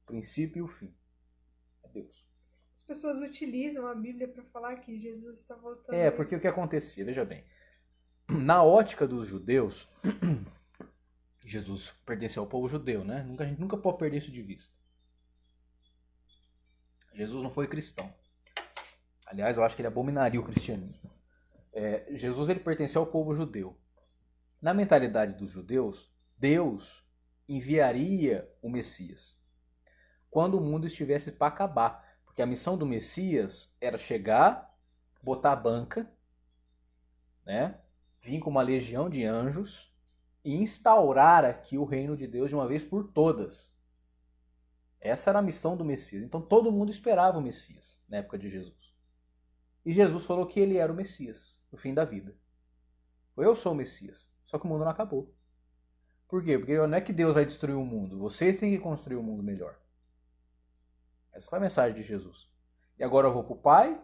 princípio e o fim. É Deus. As pessoas utilizam a Bíblia para falar que Jesus está voltando. Porque o que acontecia, veja bem, na ótica dos judeus, Jesus pertenceu ao povo judeu, né? A gente nunca pode perder isso de vista. Jesus não foi cristão. Aliás, eu acho que ele abominaria o cristianismo. Jesus ele pertenceu ao povo judeu. Na mentalidade dos judeus, Deus enviaria o Messias quando o mundo estivesse para acabar. Porque a missão do Messias era chegar, botar a banca, né? Vir com uma legião de anjos e instaurar aqui o reino de Deus de uma vez por todas. Essa era a missão do Messias. Então todo mundo esperava o Messias na época de Jesus. E Jesus falou que ele era o Messias, no fim da vida. Eu sou o Messias. Só que o mundo não acabou. Por quê? Porque não é que Deus vai destruir o mundo. Vocês têm que construir um mundo melhor. Essa foi a mensagem de Jesus. E agora eu vou para o Pai,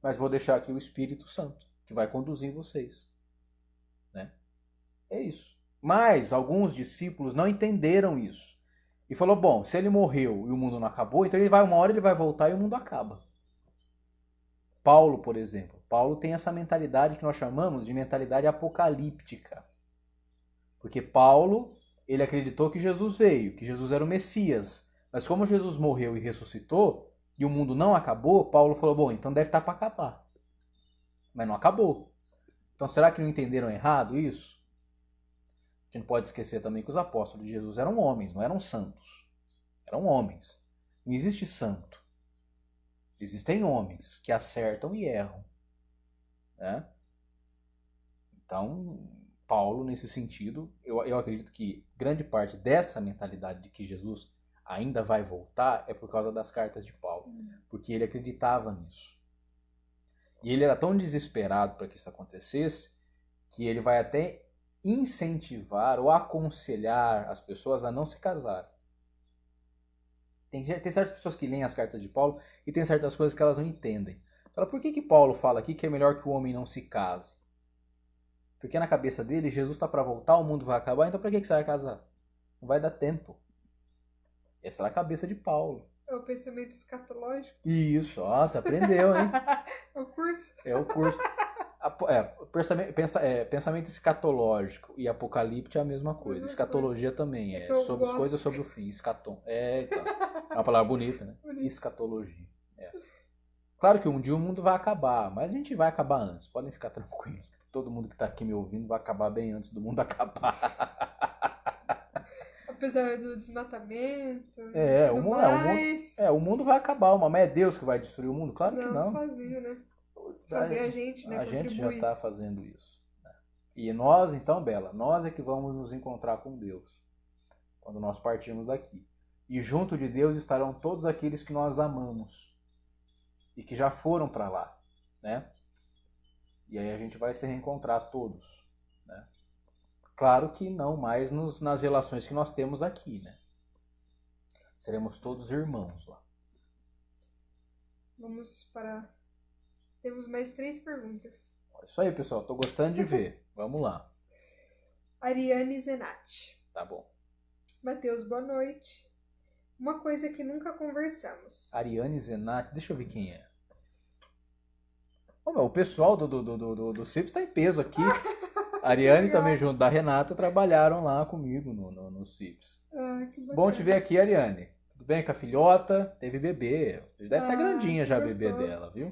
mas vou deixar aqui o Espírito Santo, que vai conduzir vocês. Né? É isso. Mas alguns discípulos não entenderam isso. E falou, bom, se ele morreu e o mundo não acabou, então uma hora ele vai voltar e o mundo acaba. Paulo, por exemplo. Paulo tem essa mentalidade que nós chamamos de mentalidade apocalíptica. Porque Paulo, ele acreditou que Jesus veio, que Jesus era o Messias. Mas como Jesus morreu e ressuscitou, e o mundo não acabou, Paulo falou, bom, então deve estar para acabar. Mas não acabou. Então será que não entenderam errado isso? A gente não pode esquecer também que os apóstolos de Jesus eram homens, não eram santos. Eram homens. Não existe santo. Existem homens que acertam e erram. Né? Então, Paulo, nesse sentido, eu acredito que grande parte dessa mentalidade de que Jesus ainda vai voltar é por causa das cartas de Paulo. Porque ele acreditava nisso. E ele era tão desesperado para que isso acontecesse que ele vai até incentivar ou aconselhar as pessoas a não se casar. Tem certas pessoas que leem as cartas de Paulo e tem certas coisas que elas não entendem. Fala, por que Paulo fala aqui que é melhor que o homem não se case? Porque na cabeça dele, Jesus está para voltar, o mundo vai acabar, então para que você vai casar? Não vai dar tempo. Essa era a cabeça de Paulo. É o pensamento escatológico? Isso, você aprendeu, hein? É o curso? É o curso. Pensamento escatológico e apocalíptico é a mesma coisa. Escatologia também é sobre as coisas sobre o fim. Escatom. Então. É uma palavra bonita, né? Escatologia. Claro que um dia o mundo vai acabar, mas a gente vai acabar antes. Podem ficar tranquilos. Todo mundo que está aqui me ouvindo vai acabar bem antes do mundo acabar. Apesar do desmatamento. O mundo vai acabar, mas é Deus que vai destruir o mundo? Claro que não. Sozinho, né? Sozinho a gente, né? A gente já está fazendo isso. Né? E nós, então, Bela, nós é que vamos nos encontrar com Deus quando nós partirmos daqui. E junto de Deus estarão todos aqueles que nós amamos e que já foram para lá, né? E aí a gente vai se reencontrar todos, né? Claro que não mais nas relações que nós temos aqui, né? Seremos todos irmãos lá. Vamos para... Temos mais 3 perguntas. Isso aí, pessoal. Tô gostando de ver. Vamos lá. Ariane Zenatti. Tá bom. Matheus, boa noite. Uma coisa que nunca conversamos. Ariane Zenatti. Deixa eu ver quem é. O pessoal do CIPS tá em peso aqui. A Ariane também, junto da Renata, trabalharam lá comigo no CIPS. Que bacana. Bom te ver aqui, Ariane. Tudo bem com a filhota? Teve bebê. Deve estar grandinha já a bebê dela, viu?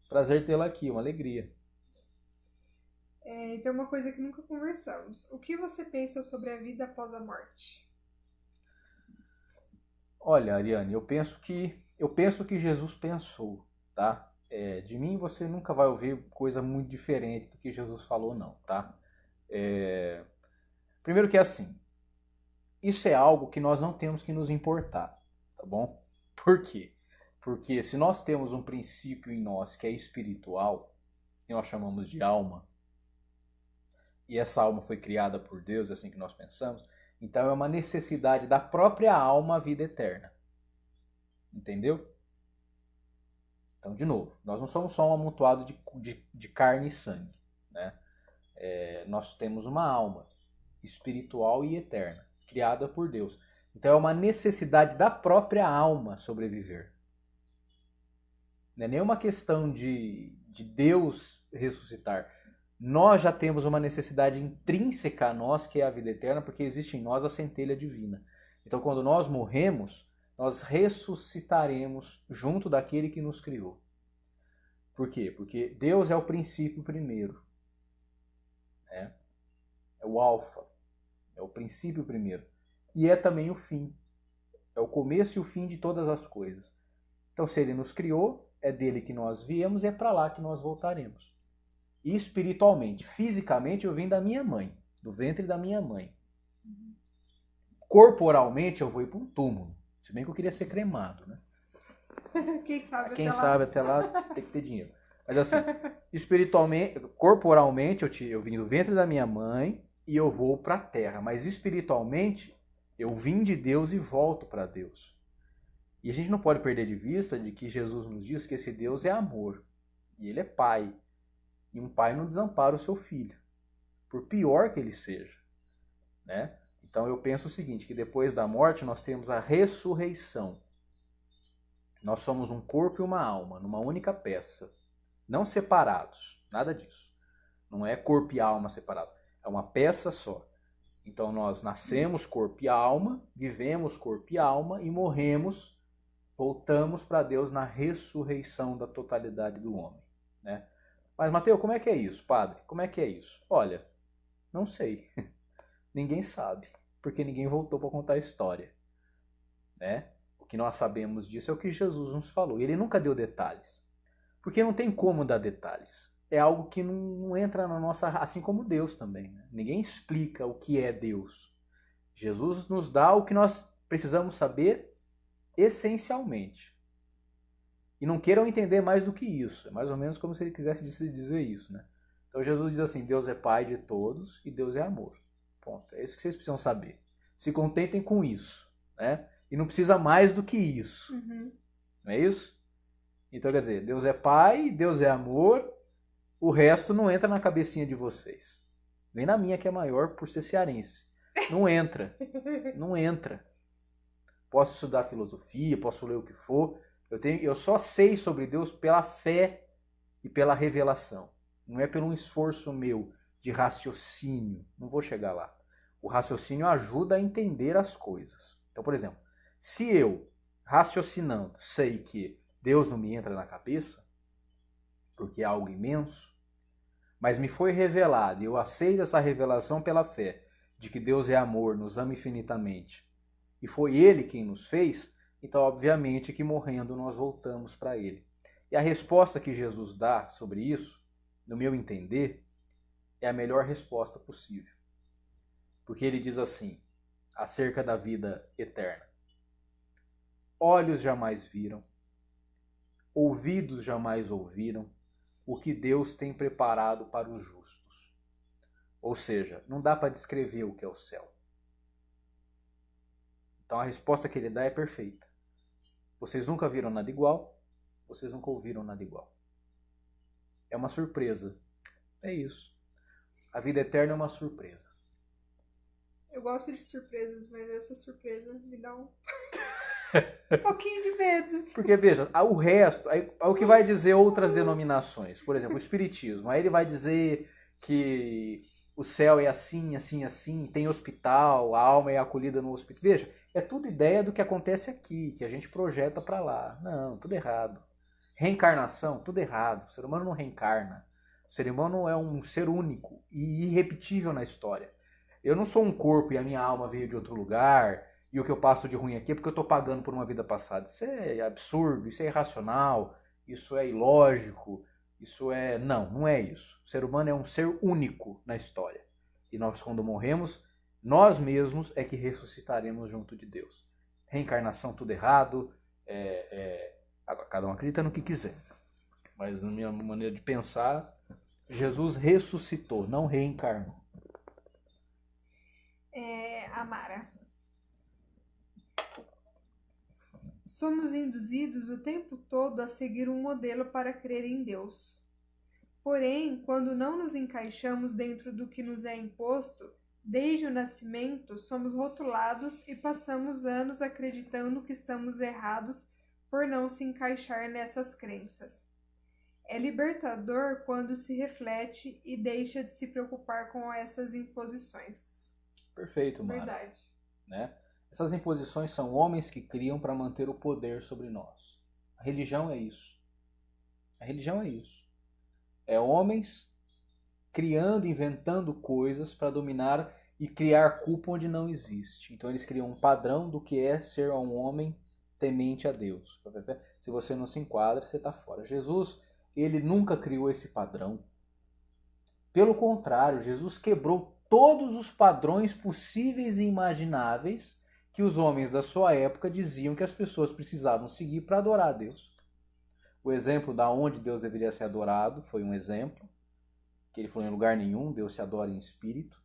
Prazer tê-la aqui, uma alegria. Então, uma coisa que nunca conversamos. O que você pensa sobre a vida após a morte? Olha, Ariane, eu penso que Jesus pensou, tá? De mim você nunca vai ouvir coisa muito diferente do que Jesus falou, não, tá? Primeiro que é assim, isso é algo que nós não temos que nos importar, tá bom? Por quê? Porque se nós temos um princípio em nós que é espiritual, que nós chamamos de alma, e essa alma foi criada por Deus, é assim que nós pensamos, então é uma necessidade da própria alma a vida eterna. Entendeu? Então, de novo, nós não somos só um amontoado de carne e sangue, né? Nós temos uma alma espiritual e eterna, criada por Deus. Então é uma necessidade da própria alma sobreviver. Não é nenhuma questão de Deus ressuscitar. Nós já temos uma necessidade intrínseca a nós, que é a vida eterna, porque existe em nós a centelha divina. Então, quando nós morremos, nós ressuscitaremos junto daquele que nos criou. Por quê? Porque Deus é o princípio primeiro. É o alfa. É o princípio primeiro. E é também o fim. É o começo e o fim de todas as coisas. Então, se ele nos criou, é dele que nós viemos e é para lá que nós voltaremos. E espiritualmente, fisicamente, eu vim da minha mãe, do ventre da minha mãe. Corporalmente, eu vou ir para um túmulo. Se bem que eu queria ser cremado, né? Quem sabe até lá tem que ter dinheiro. Mas assim, espiritualmente, corporalmente, eu vim do ventre da minha mãe e eu vou para a terra. Mas espiritualmente, eu vim de Deus e volto para Deus. E a gente não pode perder de vista de que Jesus nos diz que esse Deus é amor. E ele é pai. E um pai não desampara o seu filho, por pior que ele seja, né? Então eu penso o seguinte, que depois da morte nós temos a ressurreição. Nós somos um corpo e uma alma, numa única peça, não separados, nada disso. Não é corpo e alma separado, é uma peça só. Então nós nascemos corpo e alma, vivemos corpo e alma e morremos, voltamos para Deus na ressurreição da totalidade do homem, né? Mas, Mateus, como é que é isso, padre? Como é que é isso? Olha, não sei. Ninguém sabe, porque ninguém voltou para contar a história, né? O que nós sabemos disso é o que Jesus nos falou. Ele nunca deu detalhes, porque não tem como dar detalhes. É algo que não entra na nossa... Assim como Deus também, né? Ninguém explica o que é Deus. Jesus nos dá o que nós precisamos saber essencialmente. E não queiram entender mais do que isso. É mais ou menos como se ele quisesse dizer isso, né? Então Jesus diz assim, Deus é pai de todos e Deus é amor. Ponto. É isso que vocês precisam saber. Se contentem com isso, né? E não precisa mais do que isso. Não é isso? Então, quer dizer, Deus é pai, Deus é amor, o resto não entra na cabecinha de vocês. Nem na minha, que é maior por ser cearense. Não entra. Não entra. Posso estudar filosofia, posso ler o que for... Eu só sei sobre Deus pela fé e pela revelação. Não é pelo um esforço meu de raciocínio. Não vou chegar lá. O raciocínio ajuda a entender as coisas. Então, por exemplo, se eu, raciocinando, sei que Deus não me entra na cabeça, porque é algo imenso, mas me foi revelado e eu aceito essa revelação pela fé de que Deus é amor, nos ama infinitamente, e foi Ele quem nos fez... Então, obviamente, que morrendo nós voltamos para ele. E a resposta que Jesus dá sobre isso, no meu entender, é a melhor resposta possível. Porque ele diz assim, acerca da vida eterna. Olhos jamais viram, ouvidos jamais ouviram o que Deus tem preparado para os justos. Ou seja, não dá para descrever o que é o céu. Então a resposta que ele dá é perfeita. Vocês nunca viram nada igual, vocês nunca ouviram nada igual. É uma surpresa. É isso. A vida eterna é uma surpresa. Eu gosto de surpresas, mas essa surpresa me dá um pouquinho de medo. Porque, veja, o resto, aí, o que vai dizer outras denominações, por exemplo, o Espiritismo, aí ele vai dizer que o céu é assim, assim, assim, tem hospital, a alma é acolhida no hospital. Veja, é tudo ideia do que acontece aqui, que a gente projeta para lá. Não, tudo errado. Reencarnação, tudo errado. O ser humano não reencarna. O ser humano é um ser único e irrepetível na história. Eu não sou um corpo e a minha alma veio de outro lugar e o que eu passo de ruim aqui é porque eu estou pagando por uma vida passada. Isso é absurdo, isso é irracional, isso é ilógico, isso é... Não é isso. O ser humano é um ser único na história. E nós, quando morremos, nós mesmos é que ressuscitaremos junto de Deus. Reencarnação, tudo errado. Agora, cada um acredita no que quiser. Mas na minha maneira de pensar, Jesus ressuscitou, não reencarnou. Amara. Somos induzidos o tempo todo a seguir um modelo para crer em Deus. Porém, quando não nos encaixamos dentro do que nos é imposto, Desde o nascimento, somos rotulados e passamos anos acreditando que estamos errados por não se encaixar nessas crenças. É libertador quando se reflete e deixa de se preocupar com essas imposições. Perfeito, Mara. Verdade. Né? Essas imposições são homens que criam para manter o poder sobre nós. A religião é isso. A religião é isso. É homens criando, inventando coisas para dominar e criar culpa onde não existe. Então eles criam um padrão do que é ser um homem temente a Deus. Se você não se enquadra, você está fora. Jesus, ele nunca criou esse padrão. Pelo contrário, Jesus quebrou todos os padrões possíveis e imagináveis que os homens da sua época diziam que as pessoas precisavam seguir para adorar a Deus. O exemplo da onde Deus deveria ser adorado foi um exemplo, que ele falou em lugar nenhum, Deus se adora em espírito.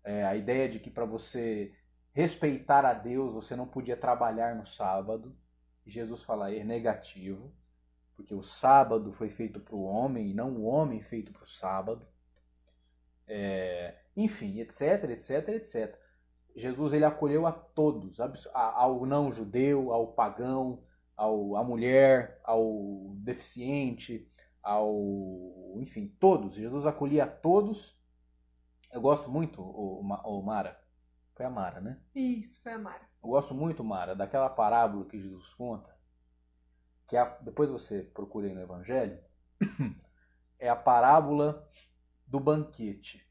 A ideia de que para você respeitar a Deus, você não podia trabalhar no sábado. Jesus fala negativo, porque o sábado foi feito para o homem e não o homem feito para o sábado. Enfim, etc, etc, etc. Jesus ele acolheu a todos, ao não judeu, ao pagão, à mulher, ao deficiente, enfim, todos. Jesus acolhia a todos. Eu gosto muito, Mara. Foi a Mara, né? Isso, foi a Mara. Eu gosto muito, Mara, daquela parábola que Jesus conta, que depois você procura aí no Evangelho, é a parábola do banquete.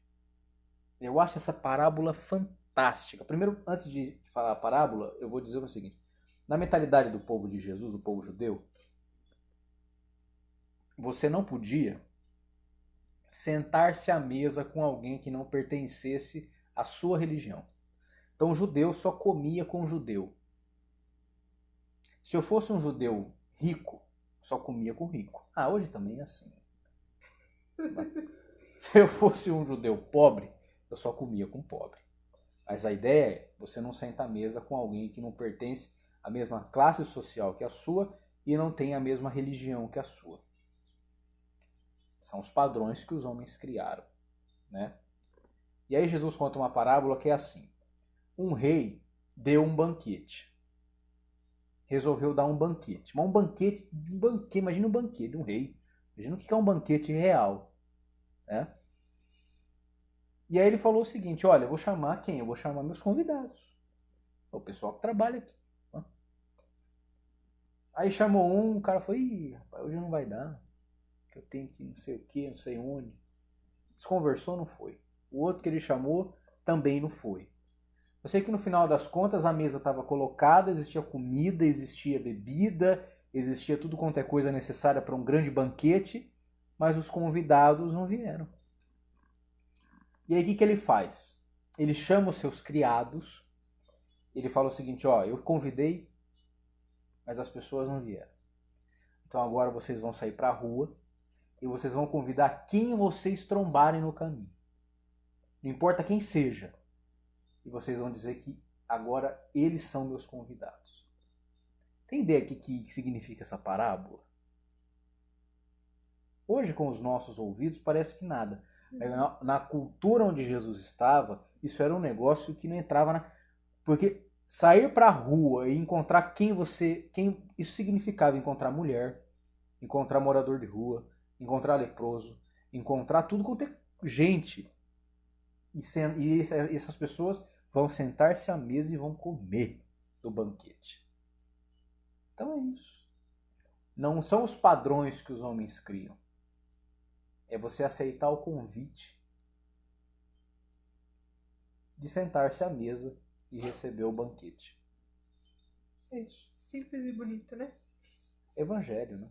Eu acho essa parábola fantástica. Primeiro, antes de falar a parábola, eu vou dizer o seguinte. Na mentalidade do povo de Jesus, do povo judeu, você não podia sentar-se à mesa com alguém que não pertencesse à sua religião. Então o judeu só comia com o judeu. Se eu fosse um judeu rico, só comia com rico. Hoje também é assim. Se eu fosse um judeu pobre, eu só comia com pobre. Mas a ideia é você não sentar à mesa com alguém que não pertence à mesma classe social que a sua e não tem a mesma religião que a sua. São os padrões que os homens criaram, né? E aí Jesus conta uma parábola que é assim. Um rei deu um banquete. Resolveu dar um banquete. Mas um banquete, imagina um banquete de um rei. Imagina o que é um banquete real, né? E aí ele falou o seguinte, olha, eu vou chamar quem? Eu vou chamar meus convidados. O pessoal que trabalha aqui. Aí chamou um, o cara falou, rapaz, hoje não vai dar. Eu tenho que não sei o que, não sei onde. Desconversou, não foi. O outro que ele chamou também não foi. Eu sei que no final das contas a mesa estava colocada, existia comida, existia bebida, existia tudo quanto é coisa necessária para um grande banquete, mas os convidados não vieram. E aí o que ele faz? Ele chama os seus criados, ele fala o seguinte, eu convidei, mas as pessoas não vieram. Então agora vocês vão sair para a rua e vocês vão convidar quem vocês trombarem no caminho. Não importa quem seja. E vocês vão dizer que agora eles são meus convidados. Tem ideia do que significa essa parábola? Hoje, com os nossos ouvidos, parece que nada. Na cultura onde Jesus estava, isso era um negócio que não entrava Porque sair para a rua e encontrar isso significava encontrar mulher, encontrar morador de rua, encontrar leproso, encontrar tudo quanto é gente. E essas pessoas vão sentar-se à mesa e vão comer do banquete. Então é isso. Não são os padrões que os homens criam. É você aceitar o convite de sentar-se à mesa e receber o banquete. É isso. Simples e bonito, né? Evangelho, né?